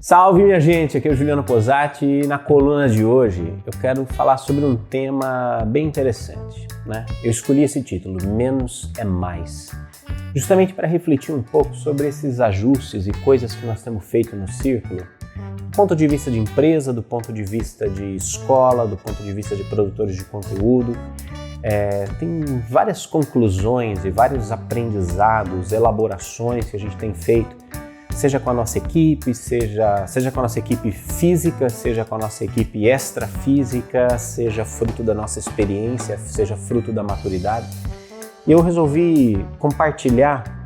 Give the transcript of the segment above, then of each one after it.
Salve minha gente, aqui é o Juliano Posati e na coluna de hoje eu quero falar sobre um tema bem interessante, né? Eu escolhi esse título, Menos é Mais, justamente para refletir um pouco sobre esses ajustes e coisas que nós temos feito no Círculo, do ponto de vista de empresa, do ponto de vista de escola, do ponto de vista de produtores de conteúdo. Tem várias conclusões e vários aprendizados, elaborações que a gente tem feito, seja com a nossa equipe, seja com a nossa equipe física, seja com a nossa equipe extrafísica, seja fruto da nossa experiência, seja fruto da maturidade. E eu resolvi compartilhar,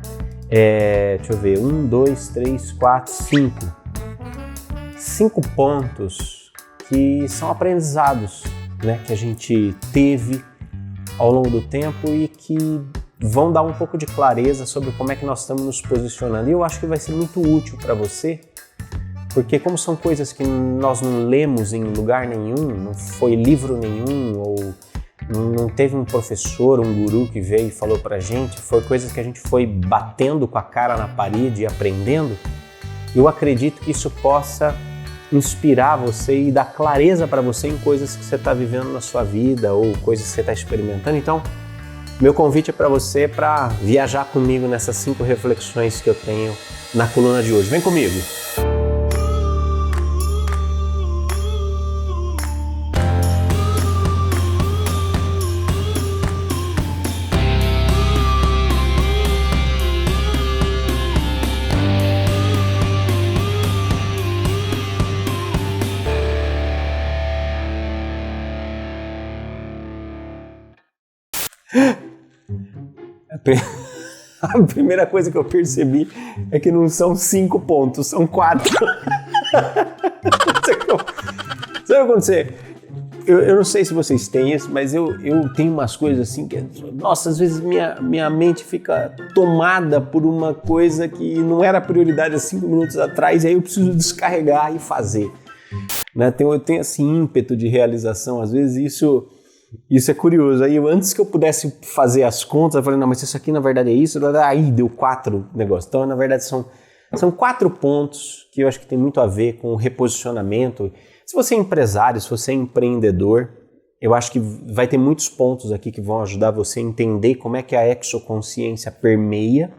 5 pontos que são aprendizados, né, que a gente teve ao longo do tempo e que vão dar um pouco de clareza sobre como é que nós estamos nos posicionando. E eu acho que vai ser muito útil para você, porque como são coisas que nós não lemos em lugar nenhum, não foi livro nenhum, ou não teve um professor, um guru que veio e falou pra gente, foi coisas que a gente foi batendo com a cara na parede e aprendendo, eu acredito que isso possa inspirar você e dar clareza para você em coisas que você está vivendo na sua vida ou coisas que você está experimentando. Então, meu convite é para você para viajar comigo nessas 5 reflexões que eu tenho na coluna de hoje. Vem comigo! A primeira coisa que eu percebi é que não são 5 pontos, são 4. Sabe quando você... Eu não sei se vocês têm isso, mas eu tenho umas coisas assim que... Nossa, às vezes minha mente fica tomada por uma coisa que não era prioridade há 5 minutos atrás, e aí eu preciso descarregar e fazer. Né? Eu tenho esse ímpeto de realização, às vezes isso é curioso. Aí antes que eu pudesse fazer as contas, eu falei, não, mas isso aqui na verdade é isso, aí deu 4 negócios. Então, na verdade, são 4 pontos que eu acho que tem muito a ver com o reposicionamento. Se você é empresário, se você é empreendedor, eu acho que vai ter muitos pontos aqui que vão ajudar você a entender como é que a exoconsciência permeia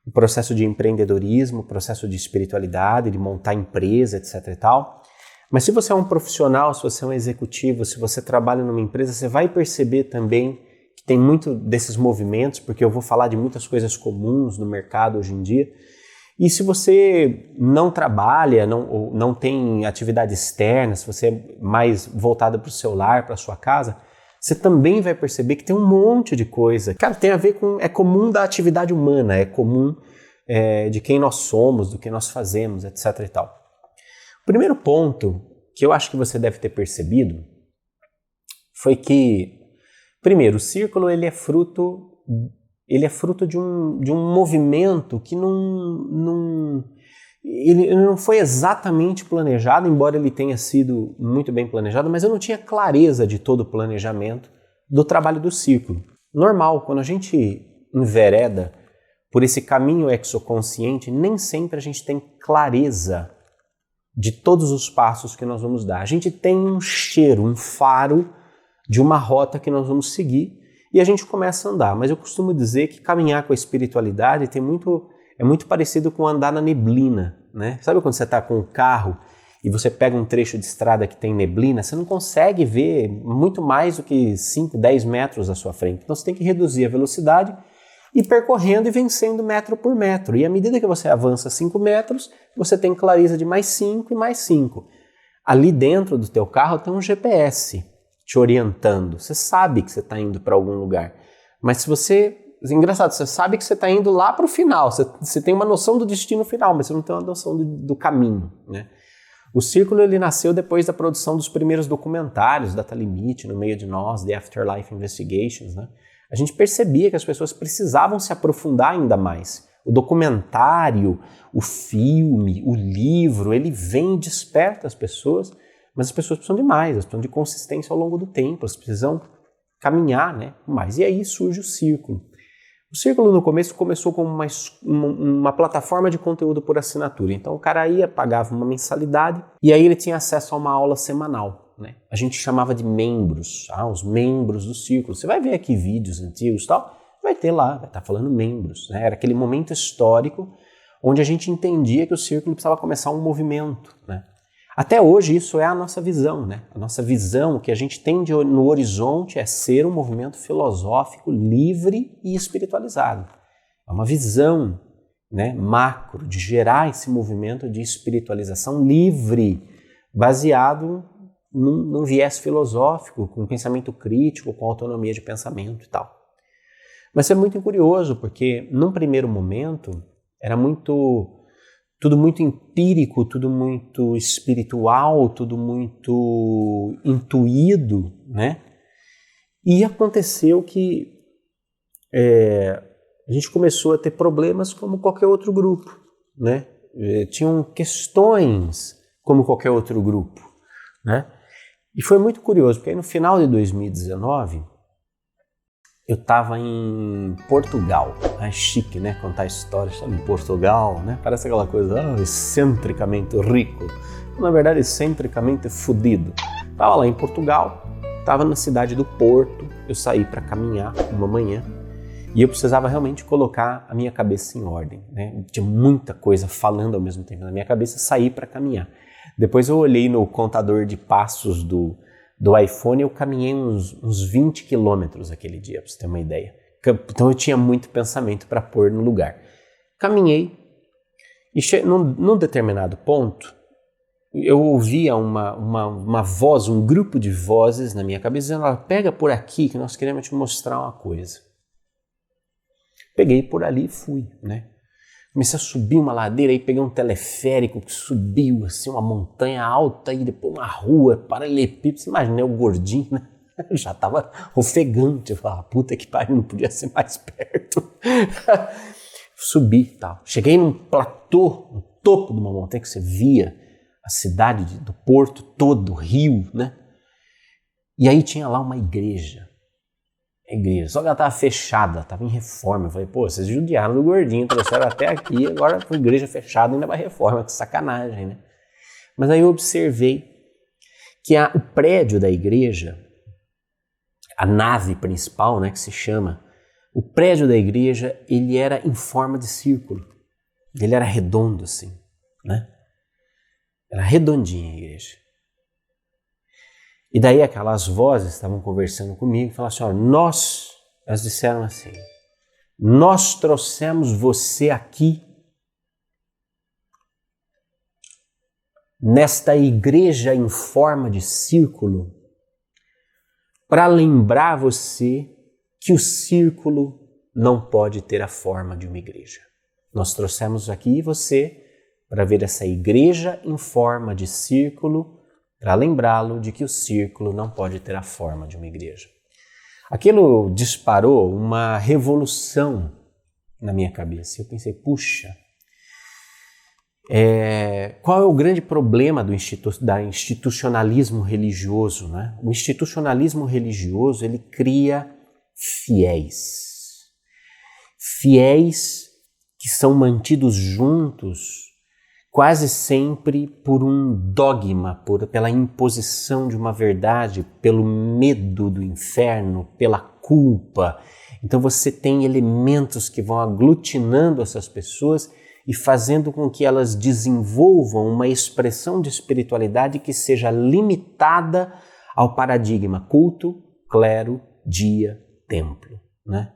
o processo de empreendedorismo, o processo de espiritualidade, de montar empresa, etc e tal. Mas se você é um profissional, se você é um executivo, se você trabalha numa empresa, você vai perceber também que tem muito desses movimentos, porque eu vou falar de muitas coisas comuns no mercado hoje em dia. E se você não trabalha, não tem atividade externa, se você é mais voltado para o seu lar, para a sua casa, você também vai perceber que tem um monte de coisa. Cara, tem a ver com... É comum da atividade humana, é comum de quem nós somos, do que nós fazemos, etc e tal. O primeiro ponto que eu acho que você deve ter percebido foi que, primeiro, o Círculo ele é fruto de um movimento que ele não foi exatamente planejado, embora ele tenha sido muito bem planejado, mas eu não tinha clareza de todo o planejamento do trabalho do Círculo. Normal, quando a gente envereda por esse caminho exoconsciente, nem sempre a gente tem clareza de todos os passos que nós vamos dar. A gente tem um cheiro, um faro de uma rota que nós vamos seguir e a gente começa a andar. Mas eu costumo dizer que caminhar com a espiritualidade é muito parecido com andar na neblina, né? Sabe quando você está com um carro e você pega um trecho de estrada que tem neblina, você não consegue ver muito mais do que 5, 10 metros à sua frente. Então você tem que reduzir a velocidade e percorrendo e vencendo metro por metro. E à medida que você avança 5 metros, você tem clareza de mais 5 e mais 5. Ali dentro do teu carro tem um GPS te orientando. Você sabe que você está indo para algum lugar. Mas se você... Engraçado, você sabe que você está indo lá para o final. Você tem uma noção do destino final, mas você não tem uma noção do caminho, né? O Círculo ele nasceu depois da produção dos primeiros documentários, Data Limite, No Meio de Nós, The Afterlife Investigations, né? A gente percebia que as pessoas precisavam se aprofundar ainda mais. O documentário, o filme, o livro, ele vem e desperta as pessoas, mas as pessoas precisam de mais, elas precisam de consistência ao longo do tempo, elas precisam caminhar, né, mais. E aí surge o Círculo. O Círculo no começo começou como uma plataforma de conteúdo por assinatura. Então o cara ia, pagava uma mensalidade e aí ele tinha acesso a uma aula semanal, né? A gente chamava de membros, os membros do Círculo. Você vai ver aqui vídeos antigos e tal, vai ter lá, vai estar falando membros, né? Era aquele momento histórico onde a gente entendia que o Círculo precisava começar um movimento, né? Até hoje isso é a nossa visão, né? A nossa visão que a gente tem no horizonte é ser um movimento filosófico livre e espiritualizado. É uma visão, né, macro de gerar esse movimento de espiritualização livre, baseado num viés filosófico, com pensamento crítico, com autonomia de pensamento e tal. Mas é muito curioso, porque num primeiro momento era tudo muito empírico, tudo muito espiritual, tudo muito intuído, né? E aconteceu que a gente começou a ter problemas como qualquer outro grupo, né? Tinham questões como qualquer outro grupo, né? E foi muito curioso, porque aí no final de 2019 eu estava em Portugal. É chique, né? Contar histórias, sabe? Em Portugal, né? Parece aquela coisa excentricamente rico. Na verdade, excentricamente fudido. Estava lá em Portugal, estava na cidade do Porto. Eu saí para caminhar uma manhã e eu precisava realmente colocar a minha cabeça em ordem, né? Tinha muita coisa falando ao mesmo tempo na minha cabeça, saí para caminhar. Depois eu olhei no contador de passos do iPhone, eu caminhei uns 20 quilômetros aquele dia, para você ter uma ideia. Então eu tinha muito pensamento para pôr no lugar. Caminhei e num determinado ponto eu ouvia uma voz, um grupo de vozes na minha cabeça dizendo: pega por aqui que nós queremos te mostrar uma coisa. Peguei por ali e fui, né? Comecei a subir uma ladeira, aí peguei um teleférico que subiu assim uma montanha alta e depois uma rua, paralelepípedo. Você imagina, eu gordinho, né? Eu já estava ofegante. Eu falava, puta que pariu, não podia ser mais perto. Subi e tal. Cheguei num platô, no topo de uma montanha que você via a cidade do Porto todo, o rio, né? E aí tinha lá uma igreja. Só que ela estava fechada, estava em reforma. Eu falei, pô, vocês judiaram do gordinho, trouxeram até aqui, agora com a igreja fechada ainda vai reforma, que sacanagem, né? Mas aí eu observei que o prédio da igreja, a nave principal, né, que se chama, o prédio da igreja, ele era em forma de círculo. Ele era redondo assim, né? Era redondinha a igreja. E daí aquelas vozes estavam conversando comigo e falaram assim, elas disseram assim, nós trouxemos você aqui nesta igreja em forma de círculo para lembrar você que o círculo não pode ter a forma de uma igreja. Nós trouxemos aqui você para ver essa igreja em forma de círculo, para lembrá-lo de que o círculo não pode ter a forma de uma igreja. Aquilo disparou uma revolução na minha cabeça. Eu pensei, puxa, qual é o grande problema do institucionalismo religioso, né? O institucionalismo religioso, ele cria fiéis que são mantidos juntos quase sempre por um dogma, pela imposição de uma verdade, pelo medo do inferno, pela culpa. Então você tem elementos que vão aglutinando essas pessoas e fazendo com que elas desenvolvam uma expressão de espiritualidade que seja limitada ao paradigma culto, clero, dia, templo, né?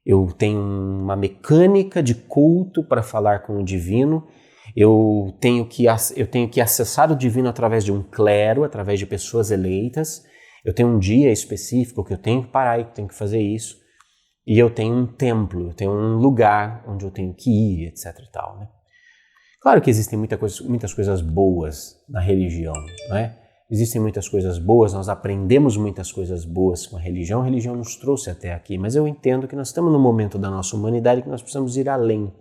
Eu tenho uma mecânica de culto para falar com o divino. Eu tenho que acessar o divino através de um clero, através de pessoas eleitas. Eu tenho um dia específico que eu tenho que parar e que tenho que fazer isso. E eu tenho um templo, eu tenho um lugar onde eu tenho que ir, etc. e tal, né? Claro que existem muitas coisas boas na religião, não é? Existem muitas coisas boas, nós aprendemos muitas coisas boas com a religião nos trouxe até aqui, mas eu entendo que nós estamos num momento da nossa humanidade que nós precisamos ir além,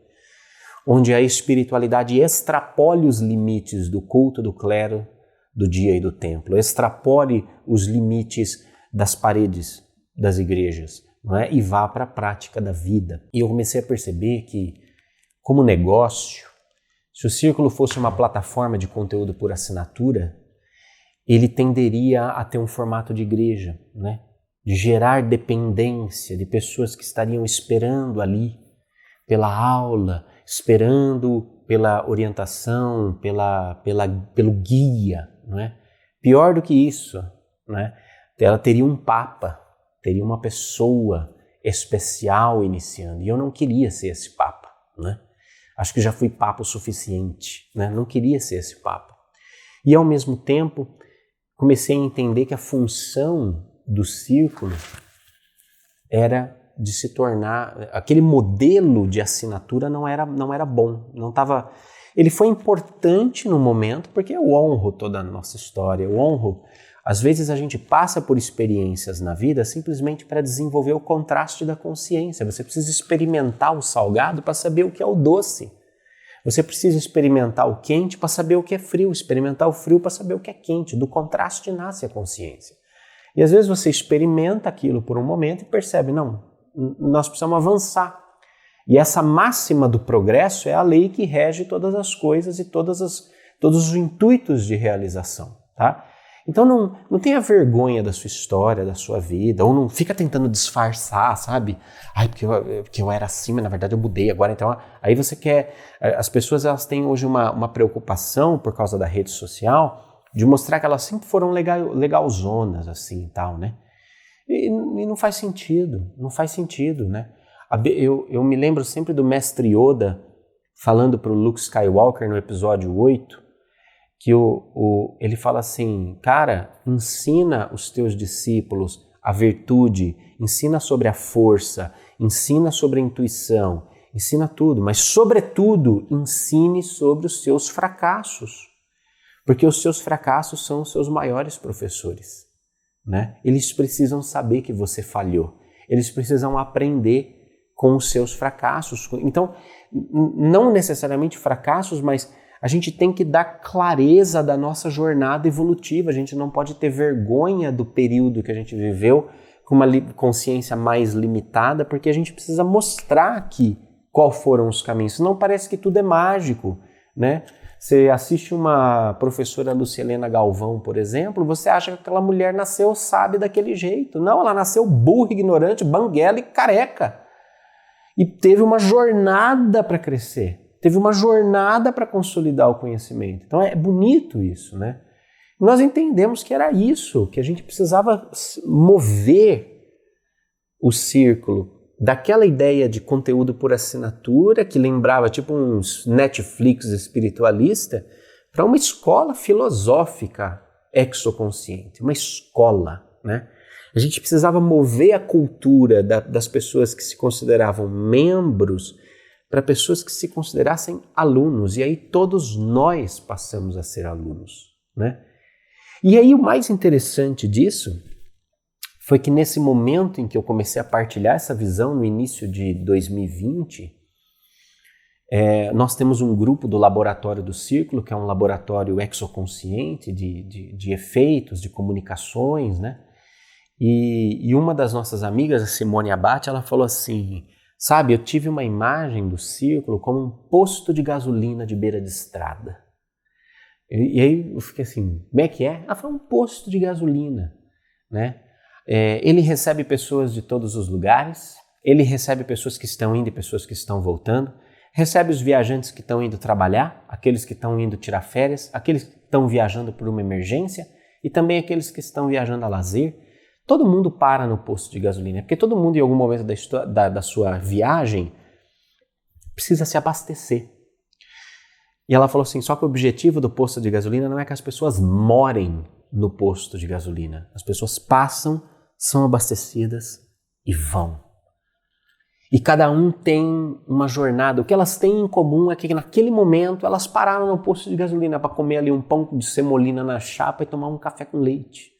onde a espiritualidade extrapole os limites do culto, do clero, do dia e do templo, extrapole os limites das paredes das igrejas, não é? E vá para a prática da vida. E eu comecei a perceber que, como negócio, se o Círculo fosse uma plataforma de conteúdo por assinatura, ele tenderia a ter um formato de igreja, né? De gerar dependência de pessoas que estariam esperando ali pela aula, esperando pela orientação, pelo guia, não é? Pior do que isso, né? Ela teria um papa, teria uma pessoa especial iniciando, e eu não queria ser esse papa, né? Acho que já fui papa o suficiente, né? Não queria ser esse papa. E ao mesmo tempo, comecei a entender que a função do Círculo era de se tornar, aquele modelo de assinatura não era bom, não estava. Ele foi importante no momento porque eu honro toda a nossa história, eu honro. Às vezes a gente passa por experiências na vida simplesmente para desenvolver o contraste da consciência. Você precisa experimentar o salgado para saber o que é o doce. Você precisa experimentar o quente para saber o que é frio, experimentar o frio para saber o que é quente. Do contraste nasce a consciência. E às vezes você experimenta aquilo por um momento e percebe, não, nós precisamos avançar. E essa máxima do progresso é a lei que rege todas as coisas e todos os intuitos de realização, tá? Então não tenha vergonha da sua história, da sua vida, ou não fica tentando disfarçar, sabe? Ai, porque eu era assim, mas na verdade eu mudei agora. Então, aí você quer... As pessoas elas têm hoje uma preocupação por causa da rede social de mostrar que elas sempre foram legalzonas, assim e tal, né? E não faz sentido, né? Eu me lembro sempre do mestre Yoda falando para o Luke Skywalker no episódio 8, que ele fala assim, cara, ensina os teus discípulos a virtude, ensina sobre a força, ensina sobre a intuição, ensina tudo, mas sobretudo ensine sobre os seus fracassos, porque os seus fracassos são os seus maiores professores, né? Eles precisam saber que você falhou, eles precisam aprender com os seus fracassos. Então, não necessariamente fracassos, mas a gente tem que dar clareza da nossa jornada evolutiva. A gente não pode ter vergonha do período que a gente viveu com uma consciência mais limitada, porque a gente precisa mostrar aqui quais foram os caminhos. Senão parece que tudo é mágico, né? Você assiste uma professora Lucilena Galvão, por exemplo, você acha que aquela mulher nasceu sábia daquele jeito. Não, ela nasceu burra, ignorante, banguela e careca. E teve uma jornada para crescer. Teve uma jornada para consolidar o conhecimento. Então é bonito isso, né? Nós entendemos que era isso, que a gente precisava mover o Círculo daquela ideia de conteúdo por assinatura, que lembrava tipo uns Netflix espiritualista, para uma escola filosófica exoconsciente, uma escola, né? A gente precisava mover a cultura das pessoas que se consideravam membros para pessoas que se considerassem alunos, e aí todos nós passamos a ser alunos, né? E aí o mais interessante disso foi que nesse momento em que eu comecei a partilhar essa visão no início de 2020, nós temos um grupo do Laboratório do Círculo, que é um laboratório exoconsciente de efeitos, de comunicações, né? E uma das nossas amigas, a Simone Abate, ela falou assim, sabe, eu tive uma imagem do Círculo como um posto de gasolina de beira de estrada. E aí eu fiquei assim, como é que é? Ela falou, um posto de gasolina, né? Ele recebe pessoas de todos os lugares, ele recebe pessoas que estão indo e pessoas que estão voltando, recebe os viajantes que estão indo trabalhar, aqueles que estão indo tirar férias, aqueles que estão viajando por uma emergência e também aqueles que estão viajando a lazer. Todo mundo para no posto de gasolina, porque todo mundo em algum momento da sua viagem precisa se abastecer. E ela falou assim, só que o objetivo do posto de gasolina não é que as pessoas morem no posto de gasolina. As pessoas passam, são abastecidas e vão. E cada um tem uma jornada. O que elas têm em comum é que naquele momento elas pararam no posto de gasolina para comer ali um pão de semolina na chapa e tomar um café com leite,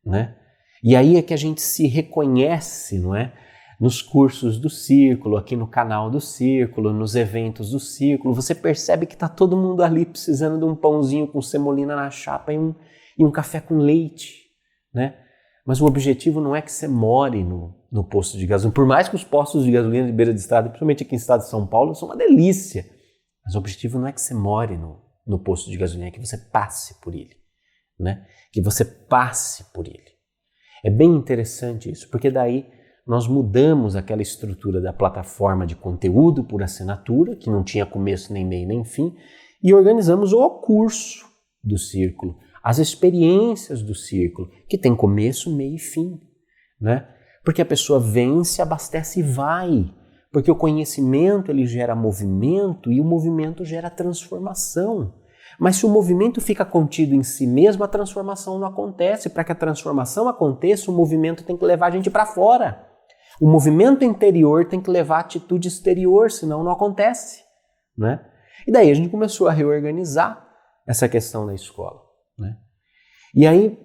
né? E aí é que a gente se reconhece, não é? Nos cursos do Círculo, aqui no canal do Círculo, nos eventos do Círculo, você percebe que está todo mundo ali precisando de um pãozinho com semolina na chapa e um café com leite, né? Mas o objetivo não é que você more no posto de gasolina. Por mais que os postos de gasolina de beira de estrada, principalmente aqui em estado de São Paulo, são uma delícia. Mas o objetivo não é que você more no posto de gasolina, é que você passe por ele, né? Que você passe por ele. É bem interessante isso, porque daí nós mudamos aquela estrutura da plataforma de conteúdo por assinatura, que não tinha começo, nem meio, nem fim, e organizamos o curso do Círculo, as experiências do Círculo, que tem começo, meio e fim, né? Porque a pessoa vem, se abastece e vai. Porque o conhecimento ele gera movimento e o movimento gera transformação. Mas se o movimento fica contido em si mesmo, a transformação não acontece. Para que a transformação aconteça, o movimento tem que levar a gente para fora. O movimento interior tem que levar a atitude exterior, senão não acontece, né? E daí a gente começou a reorganizar essa questão na escola, né? E aí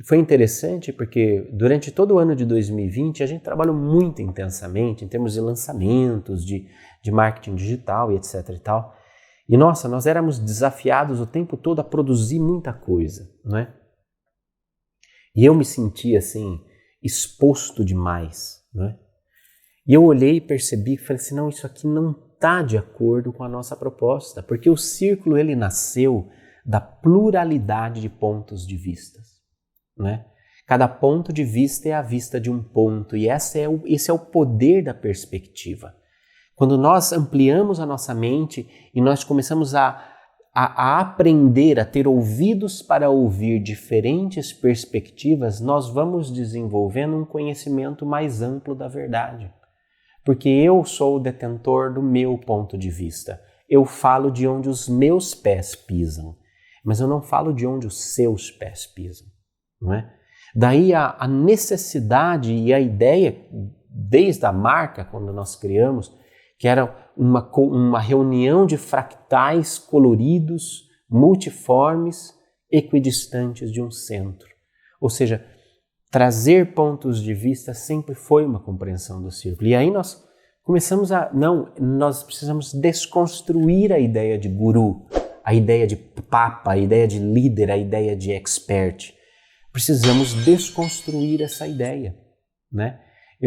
foi interessante porque durante todo o ano de 2020 a gente trabalhou muito intensamente em termos de lançamentos, de marketing digital e etc e tal. E nossa, nós éramos desafiados o tempo todo a produzir muita coisa, né? E eu me sentia assim, exposto demais, né? E eu olhei e percebi, falei assim, não, isso aqui não está de acordo com a nossa proposta, porque o Círculo ele nasceu da pluralidade de pontos de vista, né? Cada ponto de vista é a vista de um ponto e esse é o poder da perspectiva. Quando nós ampliamos a nossa mente e nós começamos a aprender, a ter ouvidos para ouvir diferentes perspectivas, nós vamos desenvolvendo um conhecimento mais amplo da verdade. Porque eu sou o detentor do meu ponto de vista. Eu falo de onde os meus pés pisam, mas eu não falo de onde os seus pés pisam. Não é? Daí a necessidade e a ideia, desde a marca, quando nós criamos, que era uma reunião de fractais coloridos, multiformes, equidistantes de um centro. Ou seja, trazer pontos de vista sempre foi uma compreensão do Círculo. E aí nós começamos nós precisamos desconstruir a ideia de guru, a ideia de papa, a ideia de líder, a ideia de expert. Precisamos desconstruir essa ideia, né?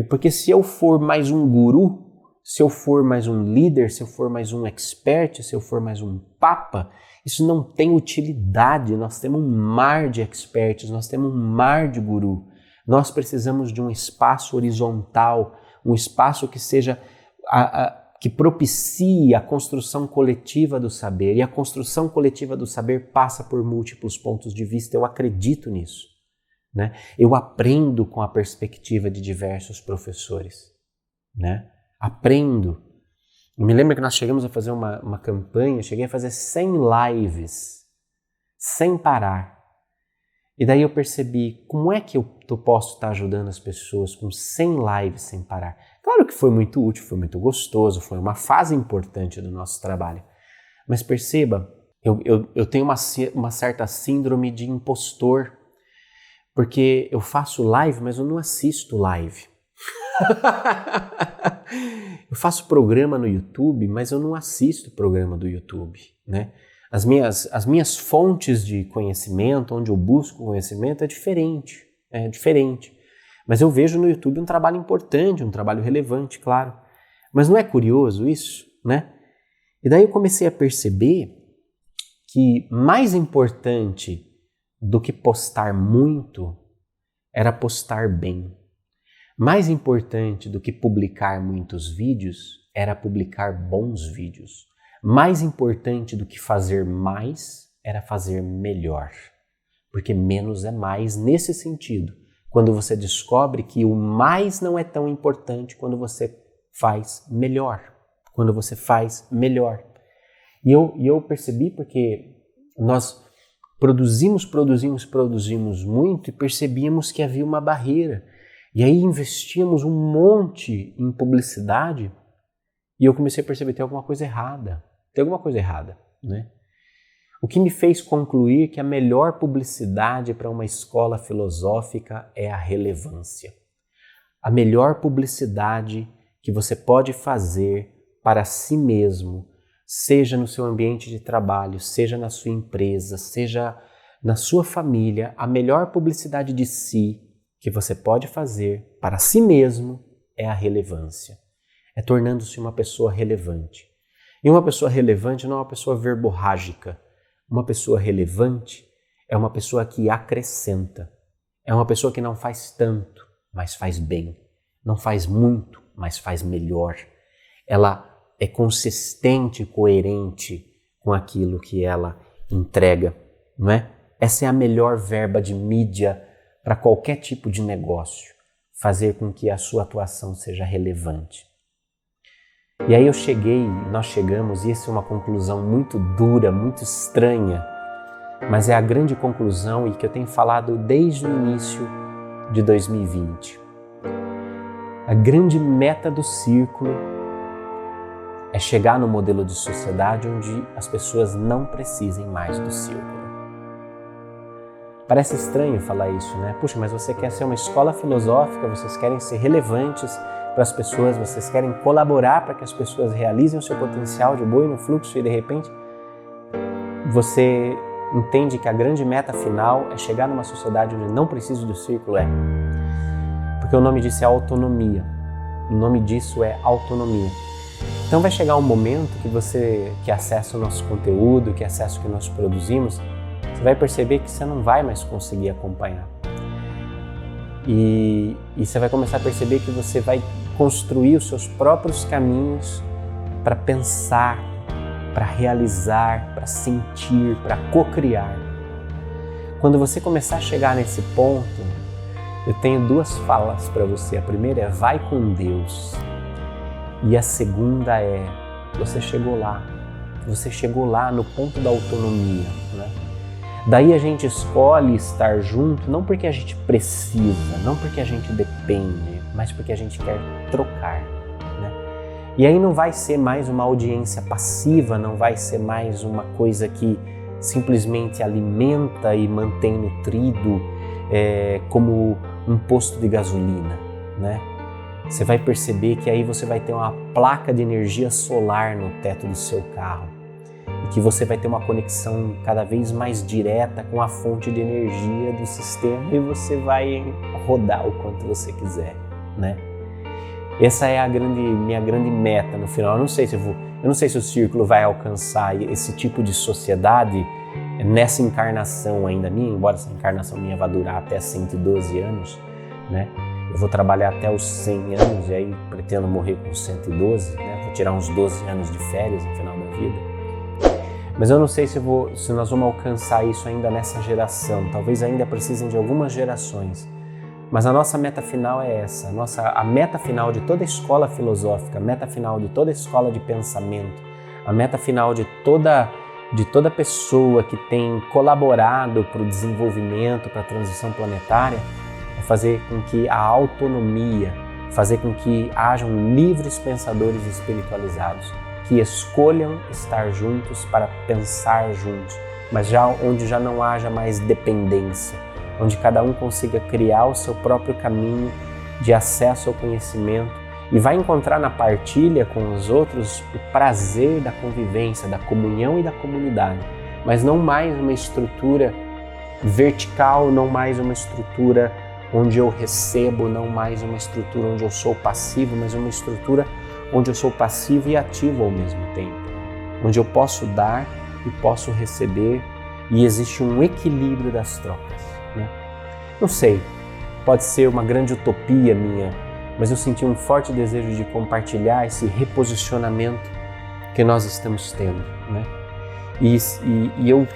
Porque se eu for mais um guru, se eu for mais um líder, se eu for mais um expert, se eu for mais um papa, isso não tem utilidade. Nós temos um mar de experts, nós temos um mar de guru. Nós precisamos de um espaço horizontal, um espaço que seja que propicie a construção coletiva do saber. E a construção coletiva do saber passa por múltiplos pontos de vista. Eu acredito nisso, né? Eu aprendo com a perspectiva de diversos professores, né? Aprendo. Eu me lembro que nós chegamos a fazer uma campanha, cheguei a fazer 100 lives, sem parar. E daí eu percebi, como é que eu posso estar ajudando as pessoas com 100 lives sem parar? Claro que foi muito útil, foi muito gostoso, foi uma fase importante do nosso trabalho. Mas perceba, eu tenho uma certa síndrome de impostor, porque eu faço live, mas eu não assisto live. Eu faço programa no YouTube, mas eu não assisto programa do YouTube, né? As minhas fontes de conhecimento, onde eu busco conhecimento, é diferente. Mas eu vejo no YouTube um trabalho importante, um trabalho relevante, claro. Mas não é curioso isso, né? E daí eu comecei a perceber que mais importante do que postar muito era postar bem. Mais importante do que publicar muitos vídeos era publicar bons vídeos. Mais importante do que fazer mais era fazer melhor. Porque menos é mais nesse sentido. Quando você descobre que o mais não é tão importante quando você faz melhor. Quando você faz melhor. E eu percebi porque nós produzimos muito e percebíamos que havia uma barreira. E aí investíamos um monte em publicidade e eu comecei a perceber que tem alguma coisa errada. Tem alguma coisa errada, né? O que me fez concluir que a melhor publicidade para uma escola filosófica é a relevância. A melhor publicidade que você pode fazer para si mesmo, seja no seu ambiente de trabalho, seja na sua empresa, seja na sua família, a melhor publicidade de si que que você pode fazer para si mesmo é a relevância. É tornando-se uma pessoa relevante. E uma pessoa relevante não é uma pessoa verborrágica. Uma pessoa relevante é uma pessoa que acrescenta. É uma pessoa que não faz tanto, mas faz bem. Não faz muito, mas faz melhor. Ela é consistente e coerente com aquilo que ela entrega, não é? Essa é a melhor verba de mídia para qualquer tipo de negócio. Fazer com que a sua atuação seja relevante. E aí nós chegamos, e essa é uma conclusão muito dura, muito estranha, mas é a grande conclusão e que eu tenho falado desde o início de 2020. A grande meta do círculo é chegar no modelo de sociedade onde as pessoas não precisem mais do círculo. Parece estranho falar isso, né? Puxa, mas você quer ser uma escola filosófica, vocês querem ser relevantes para as pessoas, vocês querem colaborar para que as pessoas realizem o seu potencial de boi no fluxo e de repente você entende que a grande meta final é chegar numa sociedade onde não precisa do círculo, porque o nome disso é autonomia. O nome disso é autonomia. Então vai chegar um momento que você que acessa o nosso conteúdo, que acessa o que nós produzimos, você vai perceber que você não vai mais conseguir acompanhar. E você vai começar a perceber que você vai construir os seus próprios caminhos para pensar, para realizar, para sentir, para co-criar. Quando você começar a chegar nesse ponto, eu tenho duas falas para você. A primeira é vai com Deus. E a segunda é você chegou lá. Você chegou lá no ponto da autonomia, né? Daí a gente escolhe estar junto não porque a gente precisa, não porque a gente depende, mas porque a gente quer trocar, né? E aí não vai ser mais uma audiência passiva, não vai ser mais uma coisa que simplesmente alimenta e mantém nutrido como um posto de gasolina, né? Você vai perceber que aí você vai ter uma placa de energia solar no teto do seu carro. E que você vai ter uma conexão cada vez mais direta com a fonte de energia do sistema e você vai rodar o quanto você quiser, né? Essa é minha grande meta no final. Eu não sei se o círculo vai alcançar esse tipo de sociedade nessa encarnação ainda minha, embora essa encarnação minha vá durar até 112 anos, né? Eu vou trabalhar até os 100 anos e aí pretendo morrer com 112, né? Vou tirar uns 12 anos de férias no final da vida. Mas eu não sei se nós vamos alcançar isso ainda nessa geração. Talvez ainda precisem de algumas gerações. Mas a nossa meta final é essa. A meta final de toda escola filosófica, a meta final de toda escola de pensamento, a meta final de toda pessoa que tem colaborado para o desenvolvimento, para a transição planetária, é fazer com que a autonomia, fazer com que hajam livres pensadores espiritualizados, que escolham estar juntos para pensar juntos, mas onde já não haja mais dependência, onde cada um consiga criar o seu próprio caminho de acesso ao conhecimento e vai encontrar na partilha com os outros o prazer da convivência, da comunhão e da comunidade, mas não mais uma estrutura vertical, não mais uma estrutura onde eu recebo, não mais uma estrutura onde eu sou passivo, mas uma estrutura onde eu sou passivo e ativo ao mesmo tempo, onde eu posso dar e posso receber e existe um equilíbrio das trocas, né? Não sei, pode ser uma grande utopia minha, mas eu senti um forte desejo de compartilhar esse reposicionamento que nós estamos tendo, né? E eu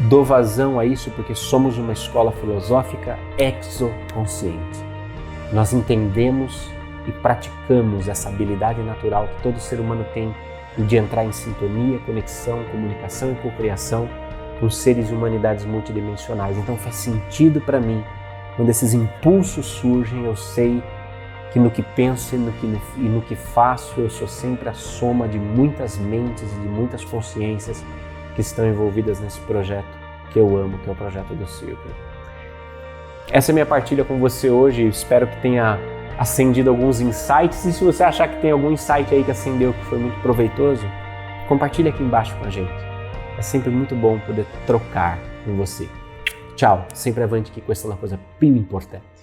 dou vazão a isso porque somos uma escola filosófica exoconsciente. Nós entendemos e praticamos essa habilidade natural que todo ser humano tem de entrar em sintonia, conexão, comunicação e cocriação com seres e humanidades multidimensionais. Então faz sentido para mim, quando esses impulsos surgem, eu sei que no que penso e no que faço, eu sou sempre a soma de muitas mentes e de muitas consciências que estão envolvidas nesse projeto que eu amo, que é o projeto do Círculo. Essa é a minha partilha com você hoje, espero que tenha acendido alguns insights, e se você achar que tem algum insight aí que acendeu, que foi muito proveitoso, compartilha aqui embaixo com a gente. É sempre muito bom poder trocar com você. Ciao, sempre avanti che questa è una cosa più importante.